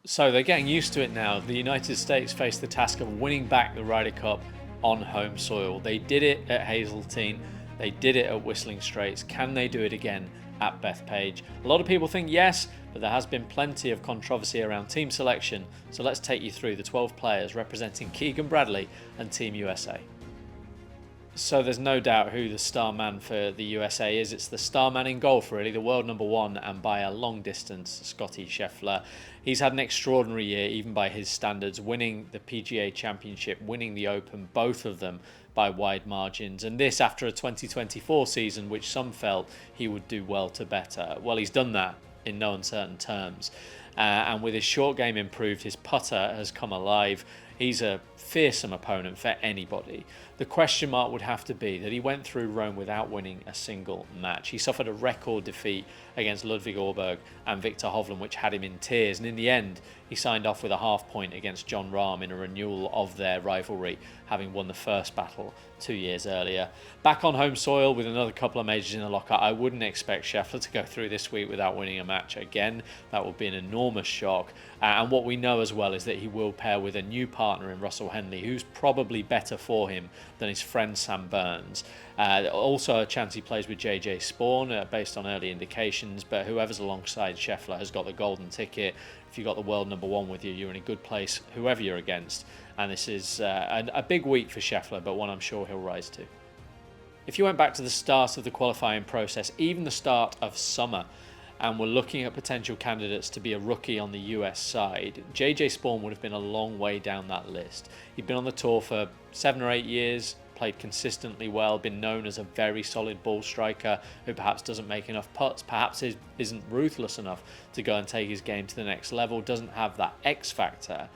So they're getting used to it now. The United States face the task of winning back the Ryder Cup on home soil. They did it at Hazeltine. They did it at Whistling Straits. Can they do it again at Bethpage? A lot of people think yes, but there has been plenty of controversy around team selection. So let's take you through the 12 players representing Keegan Bradley and Team USA. So there's no doubt who the star man for the USA is. It's the star man in golf, really, the world number one, and by a long distance, Scottie Scheffler. He's had an extraordinary year, even by his standards, winning the PGA Championship, winning the Open, both of them by wide margins. And this after a 2024 season, which some felt he would do well to better. Well, he's done that in no uncertain terms. And with his short game improved, his putter has come alive. He's a fearsome opponent for anybody. The question mark would have to be that he went through Rome without winning a single match. He suffered a record defeat against Ludwig Åberg and Viktor Hovland, which had him in tears. And in the end, he signed off with a half point against Jon Rahm in a renewal of their rivalry, having won the first battle 2 years earlier. Back on home soil with another couple of majors in the locker, I wouldn't expect Scheffler to go through this week without winning a match again. That would be an enormous shock. And what we know as well is that he will pair with a new partner in Russell Henley, who's probably better for him than his friend Sam Burns. Also a chance he plays with JJ Spaun based on early indications, but whoever's alongside Scheffler has got the golden ticket. If you've got the world number one with you, you're in a good place, whoever you're against. And this is a big week for Scheffler, but one I'm sure he'll rise to. If you went back to the start of the qualifying process, even the start of summer, and we're looking at potential candidates to be a rookie on the US side, JJ Spaun would have been a long way down that list. He'd been on the tour for 7 or 8 years, played consistently well, been known as a very solid ball striker who perhaps doesn't make enough putts, perhaps isn't ruthless enough to go and take his game to the next level, doesn't have that X factor.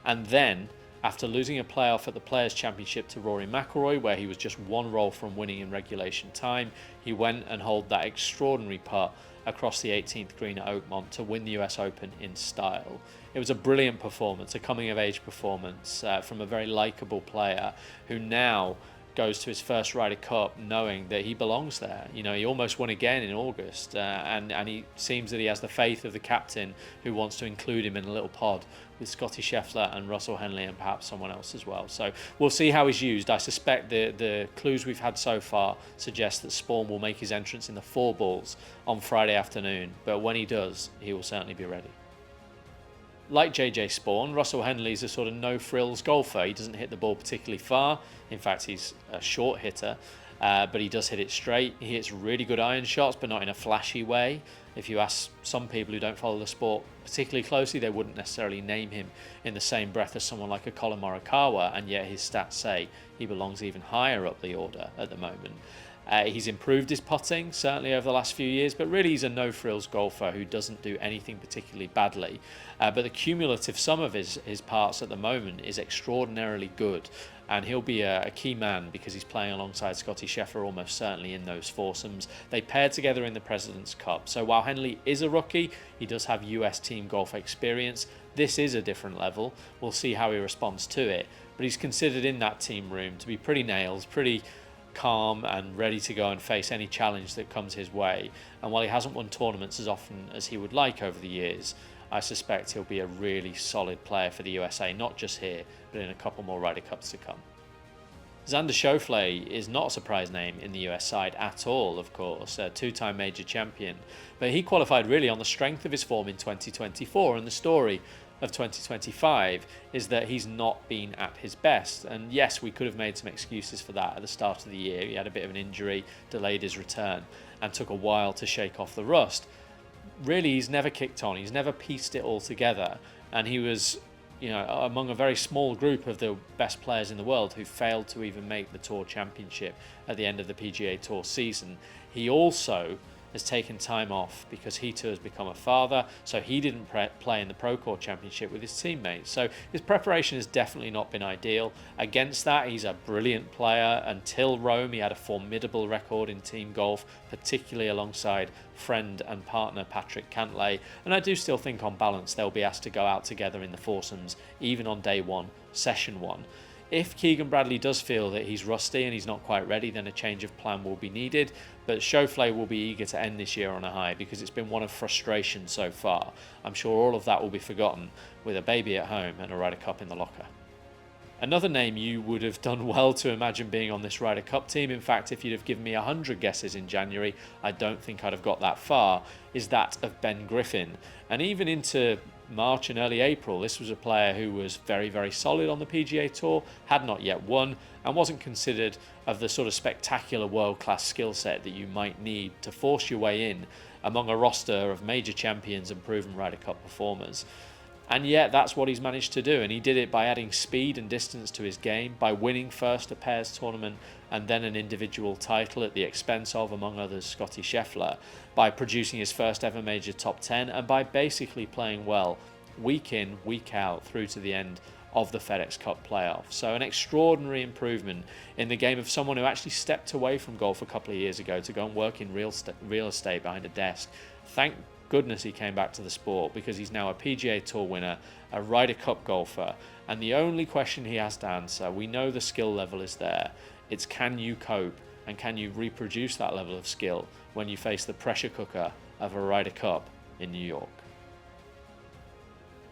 And then, after losing a playoff at the Players' Championship to Rory McIlroy, where he was just one roll from winning in regulation time, he went and holed that extraordinary putt across the 18th green at Oakmont to win the US Open in style. It was a brilliant performance, a coming-of-age performance from a very likeable player who now goes to his first Ryder Cup knowing that he belongs there. You know, he almost won again in August, and he seems that he has the faith of the captain who wants to include him in a little pod with Scottie Scheffler and Russell Henley and perhaps someone else as well. So we'll see how he's used. I suspect the clues we've had so far suggest that Spaun will make his entrance in the 4 balls on Friday afternoon, but when he does, he will certainly be ready. Like JJ Spaun, Russell Henley's a sort of no-frills golfer. He doesn't hit the ball particularly far. In fact, he's a short hitter, but he does hit it straight. He hits really good iron shots, but not in a flashy way. If you ask some people who don't follow the sport particularly closely, they wouldn't necessarily name him in the same breath as someone like a Collin Morikawa, and yet his stats say he belongs even higher up the order at the moment. He's improved his putting, certainly over the last few years, but really he's a no-frills golfer who doesn't do anything particularly badly. But the cumulative sum of his parts at the moment is extraordinarily good, and he'll be a key man because he's playing alongside Scottie Scheffler almost certainly in those foursomes. They paired together in the President's Cup, so while Henley is a rookie, he does have US team golf experience. This is a different level. We'll see how he responds to it, but he's considered in that team room to be pretty nails, pretty calm and ready to go and face any challenge that comes his way. And while he hasn't won tournaments as often as he would like over the years, I suspect he'll be a really solid player for the USA, not just here, but in a couple more Ryder Cups to come. Xander Schauffele is not a surprise name in the US side at all, of course, a 2-time major champion, but he qualified really on the strength of his form in 2024, and the story of 2025 is that he's not been at his best. And yes, we could have made some excuses for that at the start of the year. He had a bit of an injury, delayed his return, and took a while to shake off the rust. Really, he's never kicked on. He's never pieced it all together. And he was, among a very small group of the best players in the world who failed to even make the Tour Championship at the end of the PGA Tour season. He also has taken time off because he too has become a father, so he didn't play in the Procore Championship with his teammates. So his preparation has definitely not been ideal. Against that, he's a brilliant player. Until Rome, he had a formidable record in team golf, particularly alongside friend and partner Patrick Cantlay. And I do still think on balance they'll be asked to go out together in the foursomes, even on day one, session one. If Keegan Bradley does feel that he's rusty and he's not quite ready, then a change of plan will be needed. But Schauffele will be eager to end this year on a high because it's been one of frustration so far. I'm sure all of that will be forgotten with a baby at home and a Ryder Cup in the locker. Another name you would have done well to imagine being on this Ryder Cup team, in fact, if you'd have given me 100 guesses in January, I don't think I'd have got that far, is that of Ben Griffin. And even into March and early April, this was a player who was very, very solid on the PGA Tour, had not yet won, and wasn't considered of the sort of spectacular world-class skill set that you might need to force your way in among a roster of major champions and proven Ryder Cup performers. And yet that's what he's managed to do, and he did it by adding speed and distance to his game, by winning first a pairs tournament and then an individual title at the expense of, among others, Scottie Scheffler, by producing his first ever major top 10, and by basically playing well week in, week out through to the end of the FedEx Cup playoff. So an extraordinary improvement in the game of someone who actually stepped away from golf a couple of years ago to go and work in real estate behind a desk. Thank goodness he came back to the sport, because he's now a PGA Tour winner, a Ryder Cup golfer, and the only question he has to answer, we know the skill level is there, it's can you cope and can you reproduce that level of skill when you face the pressure cooker of a Ryder Cup in New York.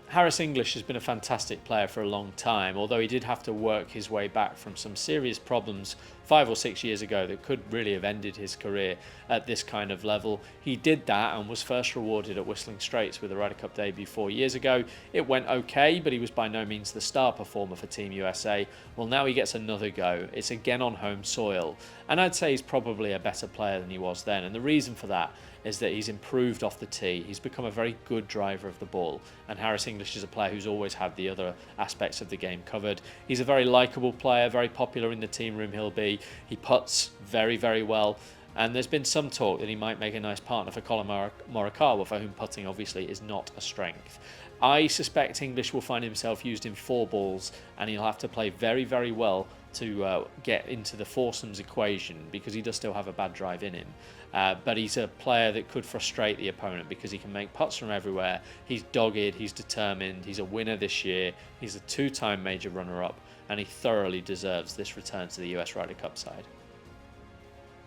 Harris English has been a fantastic player for a long time, although he did have to work his way back from some serious problems 5 or 6 years ago that could really have ended his career at this kind of level. He did that and was first rewarded at Whistling Straits with a Ryder Cup debut 4 years ago. It went okay, but he was by no means the star performer for Team USA. Well, now he gets another go. It's again on home soil, and I'd say he's probably a better player than he was then, and the reason for that is that he's improved off the tee. He's become a very good driver of the ball, and Harris English is a player who's always had the other aspects of the game covered. He's a very likeable player, very popular in the team room he'll be. He putts very, very well, and there's been some talk that he might make a nice partner for Collin Morikawa, for whom putting obviously is not a strength. I suspect English will find himself used in 4 balls, and he'll have to play very, very well to get into the foursomes equation, because he does still have a bad drive in him. But he's a player that could frustrate the opponent because he can make putts from everywhere. He's dogged, he's determined, he's a winner this year, he's a 2-time major runner-up, and he thoroughly deserves this return to the US Ryder Cup side.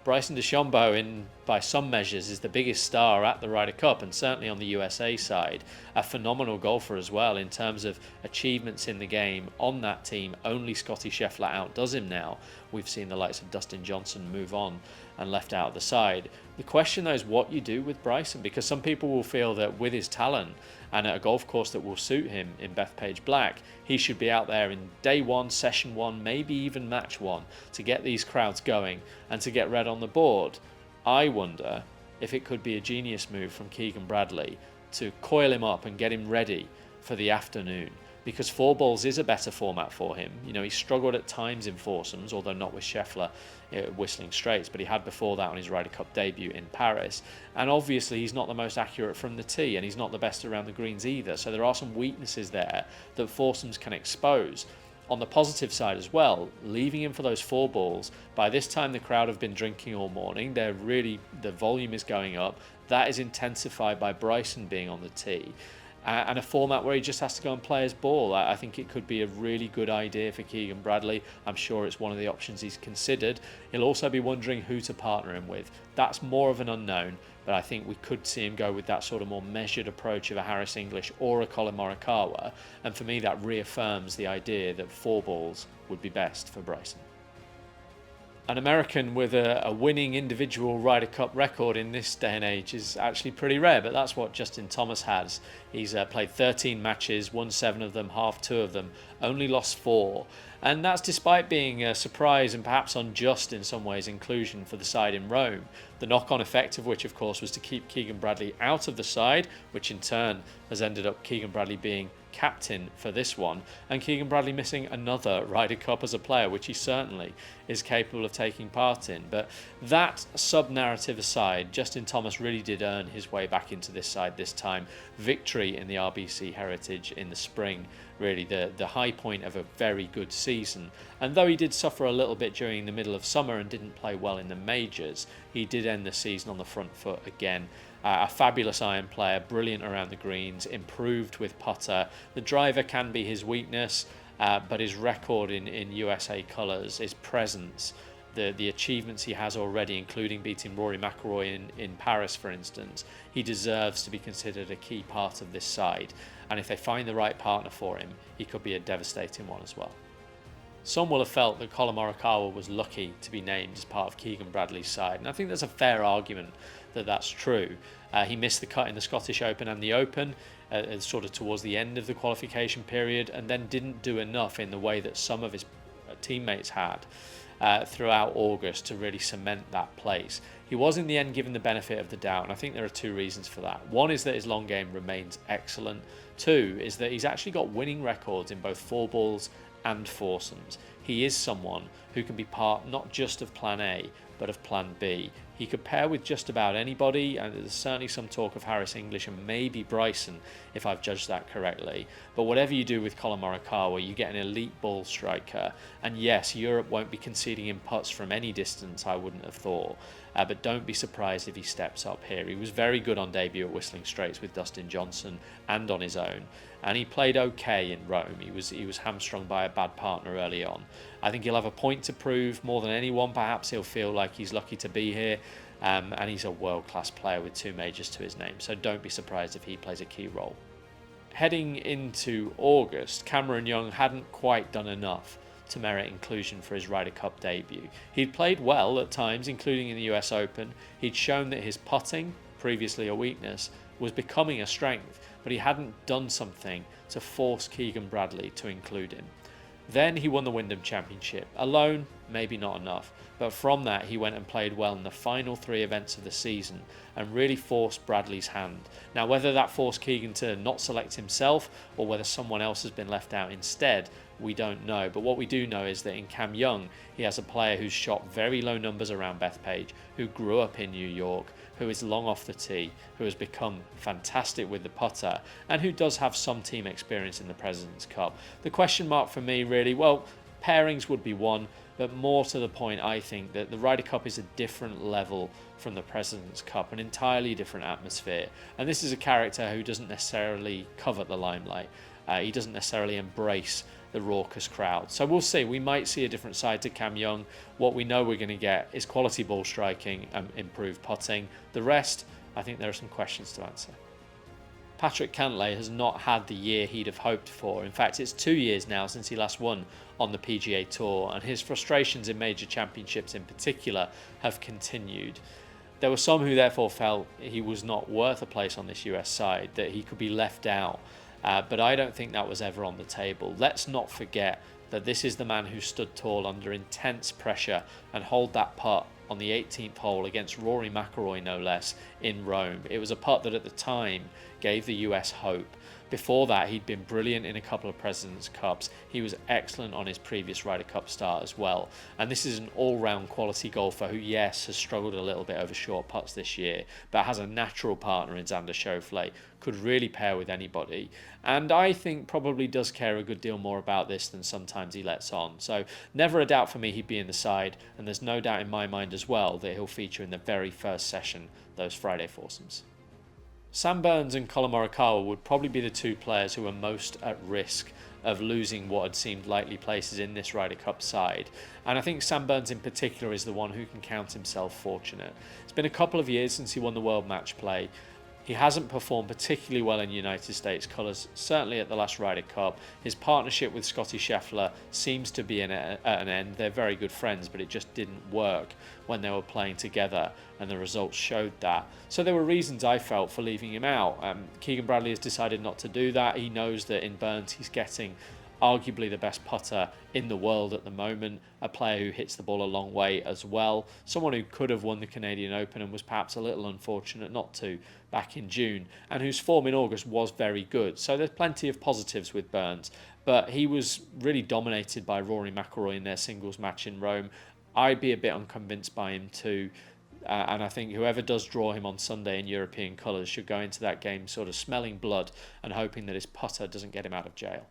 Bryson DeChambeau, by some measures, is the biggest star at the Ryder Cup, and certainly on the USA side, a phenomenal golfer as well in terms of achievements in the game. On that team, only Scottie Scheffler outdoes him now. We've seen the likes of Dustin Johnson move on and left out of the side. The question though is what you do with Bryson, because some people will feel that with his talent and at a golf course that will suit him in Bethpage Black, he should be out there in day 1, session 1, maybe even match 1 to get these crowds going and to get red on the board. I wonder if it could be a genius move from Keegan Bradley to coil him up and get him ready for the afternoon, because 4 balls is a better format for him. You know, he struggled at times in foursomes, although not with Scheffler at Whistling Straits, but he had before that on his Ryder Cup debut in Paris. And obviously he's not the most accurate from the tee, and he's not the best around the greens either. So there are some weaknesses there that foursomes can expose. On the positive side as well, leaving him for those 4 balls, by this time the crowd have been drinking all morning. The volume is going up. That is intensified by Bryson being on the tee. And a format where he just has to go and play his ball. I think it could be a really good idea for Keegan Bradley. I'm sure it's one of the options he's considered. He'll also be wondering who to partner him with. That's more of an unknown, but I think we could see him go with that sort of more measured approach of a Harris English or a Collin Morikawa. And for me, that reaffirms the idea that 4 balls would be best for Bryson. An American with a winning individual Ryder Cup record in this day and age is actually pretty rare, but that's what Justin Thomas has. He's played 13 matches, won 7 of them, halved 2 of them, only lost 4. And that's despite being a surprise and perhaps unjust in some ways inclusion for the side in Rome. The knock-on effect of which, of course, was to keep Keegan Bradley out of the side, which in turn has ended up Keegan Bradley being captain for this one, and Keegan Bradley missing another Ryder Cup as a player, which he certainly is capable of taking part in. But that sub-narrative aside, Justin Thomas really did earn his way back into this side this time. Victory in the RBC Heritage in the spring, really the high point of a very good season. And though he did suffer a little bit during the middle of summer and didn't play well in the majors, he did end the season on the front foot again. A fabulous iron player, brilliant around the greens, improved with putter. The driver can be his weakness, but his record in USA colours, his presence, the achievements he has already, including beating Rory McIlroy in Paris, for instance, he deserves to be considered a key part of this side. And if they find the right partner for him, he could be a devastating one as well. Some will have felt that Collin Morikawa was lucky to be named as part of Keegan Bradley's side, and I think there's a fair argument that that's true. He missed the cut in the Scottish Open and the Open, sort of towards the end of the qualification period, and then didn't do enough in the way that some of his teammates had throughout August to really cement that place. He was in the end given the benefit of the doubt, and I think there are two reasons for that. One is that his long game remains excellent. Two is that he's actually got winning records in both four balls and foursomes. He is someone who can be part not just of Plan A, but of Plan B. He could pair with just about anybody, and there's certainly some talk of Harris English and maybe Bryson, if I've judged that correctly. But whatever you do with Collin Morikawa, you get an elite ball striker. And yes, Europe won't be conceding him putts from any distance, I wouldn't have thought. But don't be surprised if he steps up here. He was very good on debut at Whistling Straits with Dustin Johnson and on his own. And he played okay in Rome. He was hamstrung by a bad partner early on. I think he'll have a point to prove more than anyone. Perhaps he'll feel like he's lucky to be here. And he's a world-class player with 2 majors to his name. So don't be surprised if he plays a key role. Heading into August, Cameron Young hadn't quite done enough to merit inclusion for his Ryder Cup debut. He'd played well at times, including in the US Open. He'd shown that his putting, previously a weakness, was becoming a strength, but he hadn't done something to force Keegan Bradley to include him. Then he won the Wyndham Championship. Alone, maybe not enough, but from that he went and played well in the final 3 events of the season and really forced Bradley's hand. Now, whether that forced Keegan to not select himself or whether someone else has been left out instead, we don't know. But what we do know is that in Cam Young, he has a player who's shot very low numbers around Bethpage, who grew up in New York, who is long off the tee, who has become fantastic with the putter, and who does have some team experience in the President's Cup. The question mark for me really, well, pairings would be one, but more to the point, I think that the Ryder Cup is a different level from the President's Cup, an entirely different atmosphere. And this is a character who doesn't necessarily covet the limelight. He doesn't necessarily embrace the raucous crowd. So we'll see. We might see a different side to Cam Young. What we know we're going to get is quality ball striking and improved putting. The rest, I think there are some questions to answer. Patrick Cantlay has not had the year he'd have hoped for. In fact, it's 2 years now since he last won on the PGA Tour, and his frustrations in major championships in particular have continued. There were some who therefore felt he was not worth a place on this US side, that he could be left out. But I don't think that was ever on the table. Let's not forget that this is the man who stood tall under intense pressure and held that putt on the 18th hole against Rory McIlroy, no less, in Rome. It was a putt that at the time gave the US hope. Before that, he'd been brilliant in a couple of President's Cups. He was excellent on his previous Ryder Cup start as well. And this is an all-round quality golfer who, yes, has struggled a little bit over short putts this year, but has a natural partner in Xander Schauffele, could really pair with anybody. And I think probably does care a good deal more about this than sometimes he lets on. So never a doubt for me he'd be in the side, and there's no doubt in my mind as well that he'll feature in the very first session, those Friday foursomes. Sam Burns and Collin Morikawa would probably be the 2 players who are most at risk of losing what had seemed likely places in this Ryder Cup side. And I think Sam Burns in particular is the one who can count himself fortunate. It's been a couple of years since he won the World Match Play. He hasn't performed particularly well in United States colours, certainly at the last Ryder Cup. His partnership with Scottie Scheffler seems to be at an end. They're very good friends, but it just didn't work when they were playing together, and the results showed that. So there were reasons I felt for leaving him out. Keegan Bradley has decided not to do that. He knows that in Burns he's getting arguably the best putter in the world at the moment, a player who hits the ball a long way as well, someone who could have won the Canadian Open and was perhaps a little unfortunate not to back in June, and whose form in August was very good. So there's plenty of positives with Burns, but he was really dominated by Rory McIlroy in their singles match in Rome. I'd be a bit unconvinced by him too. And I think whoever does draw him on Sunday in European colours should go into that game sort of smelling blood and hoping that his putter doesn't get him out of jail.